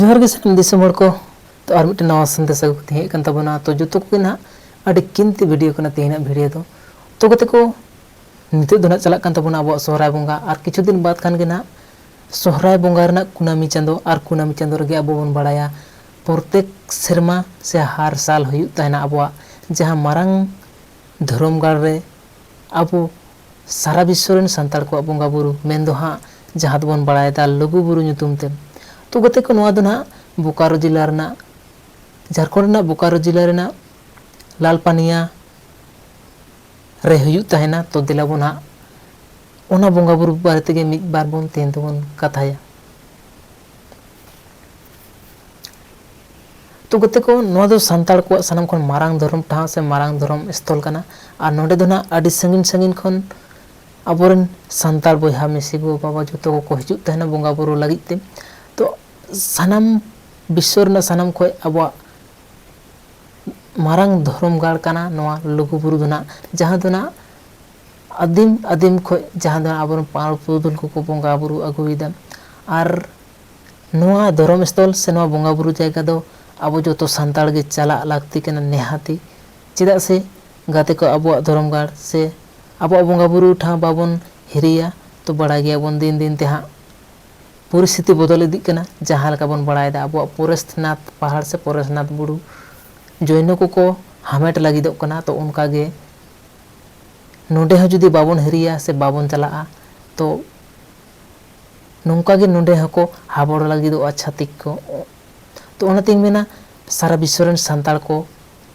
जोहर के साथ दिसम हड़ को तो और मिट्टे नवा संदेश अगु हेज कन तबोना तो जो को ना अड़ी किंती वीडियो कना तेना वीडियो तो गते को नित दो ना चला कन तबोना अब सोहराय बंगा और किछु दिन बाद खान के ना सोहराय बंगा रना कुनामी चांदो और कुनामी चांदो रगे अब बन बड़ाया प्रत्येक सेरमा से हर साल हुयु तहना अब जहां मारंग धर्मगाड़ रे अब सारा विश्व रेन संताल को बंगा बुरु मेन दो हां जहां बन बड़ायदा लघु बुरु ᱧᱩᱛᱩᱢ ते तो गते को नवा दो ना बोकारो जिला रना झारखंड रना बोकारो जिला रना लालपानिया रे हुयु तहना तो दिला बन हां ओना बंगा बुरु बारे तेगे मिद बार बन तेन तबन कथाया तो गते को नवा दो संताल को सनम खन मारांग धर्म ठाव से मारांग धर्म स्थल कना और नोडे दो ना अडी संगिन संगिन खन अबोरन संताल बोहा मिसी गो बाबा जतो को हिजु तहना बंगा बुरु लगित ते तो सनम विश्व रना सनम खय अब मारांग धर्म गाड़ कना नवा लघु बुरु दो ना जहां दो ना आदिम आदिम खय जहां दो अबोरन पाल पुदुल को बंगा बुरु अगुइदा और नवा धर्म स्थल से नवा बंगा बुरु जायगा दो अब जो तो संताल गे चला लागती कना नेहाती चेदा से गाते को अब धर्म गाड़ से अब बंगा बुरु ठा बाबन हिरिया तो बड़ा गया बन दिन दिन ते हाँ परिस्थिति बदल इदी कना जहां लका बन बड़ायदा अब परेशनाथ पहाड़ से परेशनाथ बुरु जैन को हामेट लगिदोग कना तो उनका गे नोडे हो जुदी बाबन हिरिया से बाबन चला तो नौका गे नोडे हको हाबड़ लगिदोग छातिक को तो ओनातिंग मेना सारा विश्व रेन संताल को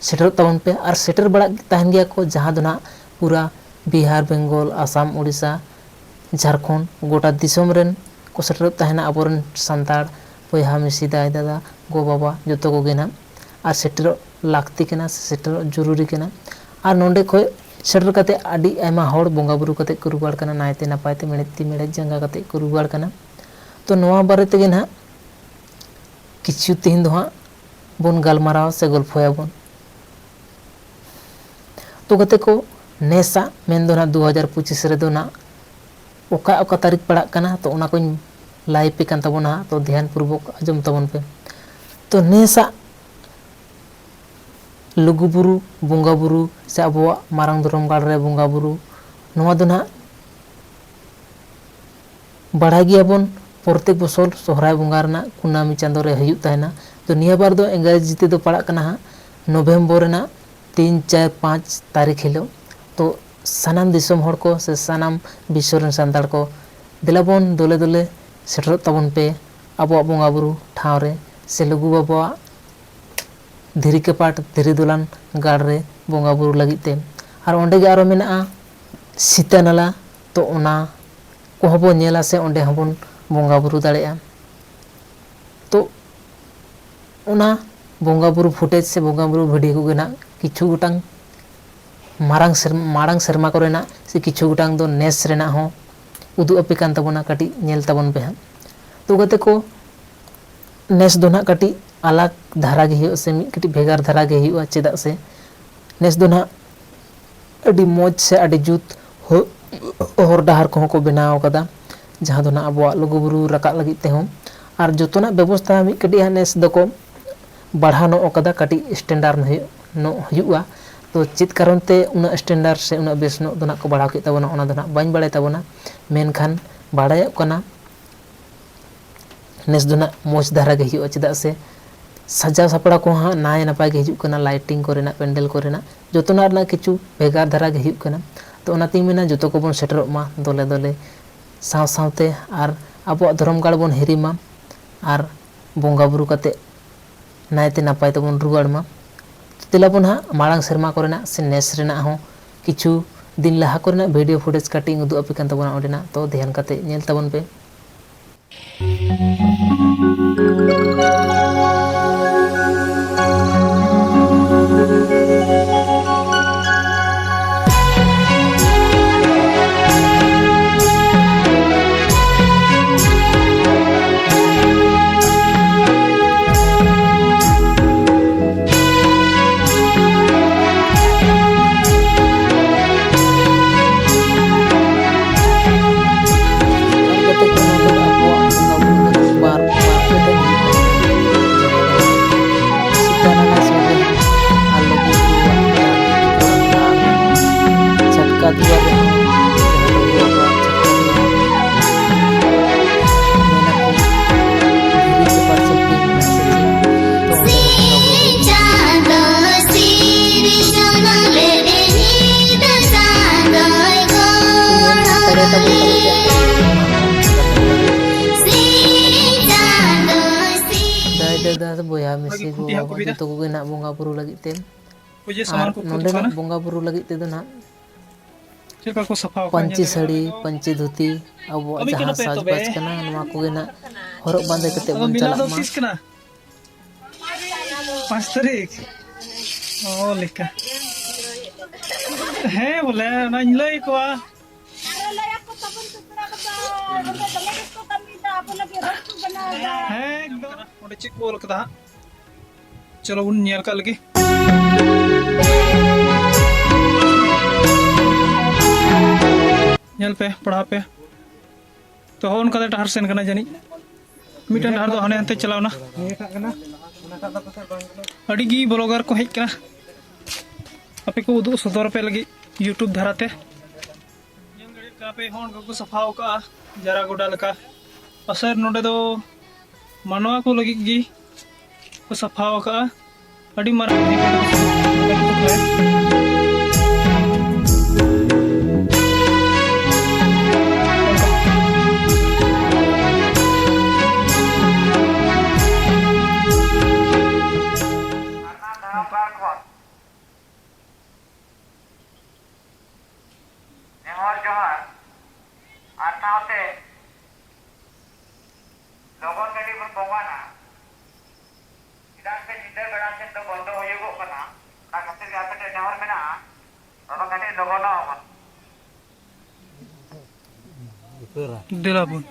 सेटर तबन पे और सेटर बड़ा तहन गया को जहां दो ना पूरा बिहार बेंगल आसाम उड़ीसा झारखंड गोटा दिसम रेन को सेटर तहना अबोरन संताल बयहा मिसी दाई दादा गो बाबा जतो को गेना और सेटर लागती केना सेटर जरूरी केना और नोंडे खय सेटर कते आडी आयमा हड़ बंगा बुरु कते को रुवाड़ कना नायते नापायते मेड़ेती मेड़े जंगा कते को रुवाड़ कना तो नवा बारे तेगे ना किछु तीन दो हाँ बन गलमाराव से गल्फया बन तो गते को नेसा मेन दो ना 2025 रे दो ना ओका ओका तारीख पड़ा कना तो ओना कोई लाइव पे कन तबना तो ध्यान पूर्वक आजम तबन पे तो नेसा लघु बुरु बंगा बुरु से अब मारंग धर्म गाड़ रे बंगा बुरु नवा दो ना बढ़ा गया बन प्रत्येक बसर सोहराय बंगा रना कुनामी चांदो रे हुयु तहना तो निया बार दो इंग्रेजी ते दो पड़ा कना नवंबर रेना 3, 4, 5 तारीख हिलो तो सनाम दिसम हड़ को से सनाम विश्व रेन संताल को दिलाबन दोले दोले सेटर तबन पे अब बंगा बुरु ठाव रे से लघु बाबा धीरी के पाट धीरी दुलान गाड़ रे बंगा बुरु लगिते और ओंडे गे आरो मेना सीता नाला तो ओना को हबो नेला से ओंडे हबन बंगा बुरु दाड़ेया तो ओना बंगा बुरु फुटेज से बंगा बुरु भिडियो को गेना किछु गोटांग मारांग सेरमा कोरेना से किछु गोटांग दो नेस रेना हो उदु अपे कान तबना काटी नेल तबन पे हां तो गते को नेस दो ना काटी अलग धारा गे हियो से काटी भेगार धारा गे हियो चेदा से नेस दो ना अडी मौज से अडी जुत हर डाहर को को बनाव कदा जहां दो ना अब लघु बुरु रका लगी ते हम और जोतना व्यवस्था मी कटी नेस दको बढ़ा नो कदा काटी स्टैंडर्ड नो हुआ तो चेत कारण ते उना स्टैंडार्ड से उना बेस नो दो ना को बढ़ाव के तबना ओना दो ना बाñ बाड़ाय तबना मेनखान बाड़ायोग कना नेस दो ना मोज धारा गे हिजुआ चेदा से सजाव सापड़ा को हाँ नाय नपाय गे हिजुग कना लाइटिंग कोरेना पेंडल कोरेना जोतना रना किछु भेगार धारा गे हिजुग कना तो ओना ती मेना जोतो को बोन सेटरोग मा दोले दोले साव सावते आर आबो धर्मगाड़ बोन हिरिमा आर बोंगा बुरु कते नायते नापाय तबोन रुवाड़ मा तेलाबोन हाँ माड़ांग सेरमा कोरेना से नेस रेना हो किछु दिन लाहा कोरेना वीडियो फुटेज काटिंग उदु आपे कान तबोना ओडेना तो ध्यान काते नेल तबोन पे। बोया मिसी को जो को ना बोंगा बुरु लगी ते नोंडे बोंगा बुरु लगी ते दो ना पंची साड़ी पंची धोती अब जहां साजबाज कना नवा को ना हरक बांधे कते बन चला मा 5 तारीख ओ लेका हे बोले ना लई को चिक बोल कदा चलो उन नियर का लगी पे पढ़ा पे तो हो उनका डहार सेन करना जानी मिटन डहार दो हने हंते चलावना अड़ी गी ब्लॉगर को हेज कना आपे को उदु सदर पे लगी यूट्यूब धराते पे होन को सफाव का जरा गोडा लका असर नोडे दो मानवा को लगी गी को सफाव का अड़ी मारा लोगों गड्डी पर पवाना इधर से जिधर बड़ा से तो बंद हो ये को करना ना खातिर के आपे नेहर में ना लोगों गड्डी लोगों ना होगा दिलापुन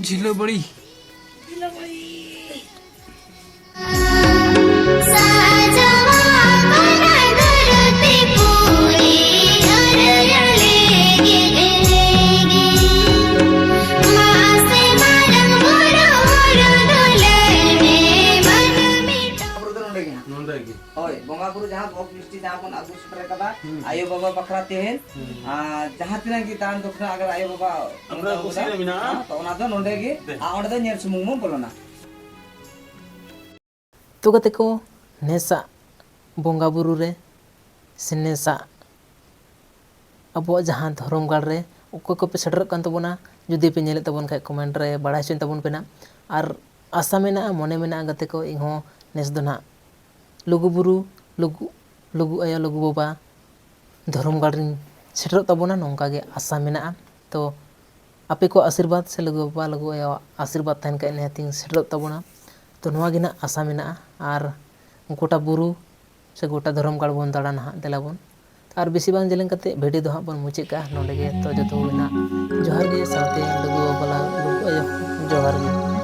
झिलो बड़ी बोंगा बुरु जहां भोग मिष्टी जहां बन आगु सेटर कदा आयो बाबा बखरा तेहेन जहां तिना की दान दक्षिणा अगर आयो बाबा हमरा खुशी रे बिना तो ओना दो नोंडे गे ओंडे दो नेर सुमुंग मो बोलोना तो कते को नेसा बोंगा बुरु रे से नेसा अब जहां धर्म गाड़ रे उको को पे सेटर कान तबोना जुदी पे नेले तबोन खाय कमेंट रे बड़ा चेन तबोन पेना और आशा मेना मने मेना गते को इहो नेस दो ना लुगु बुरु लुगु आया लुगु बाबा धर्म गाड़ सेटर तबोना नोंका गे आशा मेना तो आपे को आशीर्वाद से लुगु बाबा लुगु आया आशीर्वाद तहन का नेहतिंग सेटर तबोना तो नवा गे ना आशा मेना और गोटा बुरु से गोटा धर्म गाड़ बोन दाड़ा ना देला बोन ᱟᱨ ᱵᱮᱥᱤ ᱵᱟᱝ ᱡᱮᱞᱮᱧ ᱠᱟᱛᱮ ᱵᱷᱤᱰᱤᱭᱳ ᱫᱚ ᱦᱟᱸᱜ ᱵᱚᱱ ᱢᱩᱪᱟᱹᱫ ᱠᱟᱜᱼᱟ ᱱᱚᱰᱮ ᱜᱮ। ᱛᱚ ᱡᱚᱛᱚ ᱠᱚᱜᱮ ᱱᱟᱜ ᱡᱚᱦᱟᱨ ᱜᱮ, ᱥᱟᱶᱛᱮ ᱞᱩᱜᱩ ᱵᱟᱵᱟ ᱞᱩᱜᱩ ᱟᱭᱳ ᱡᱚᱦᱟᱨ ᱜᱮ।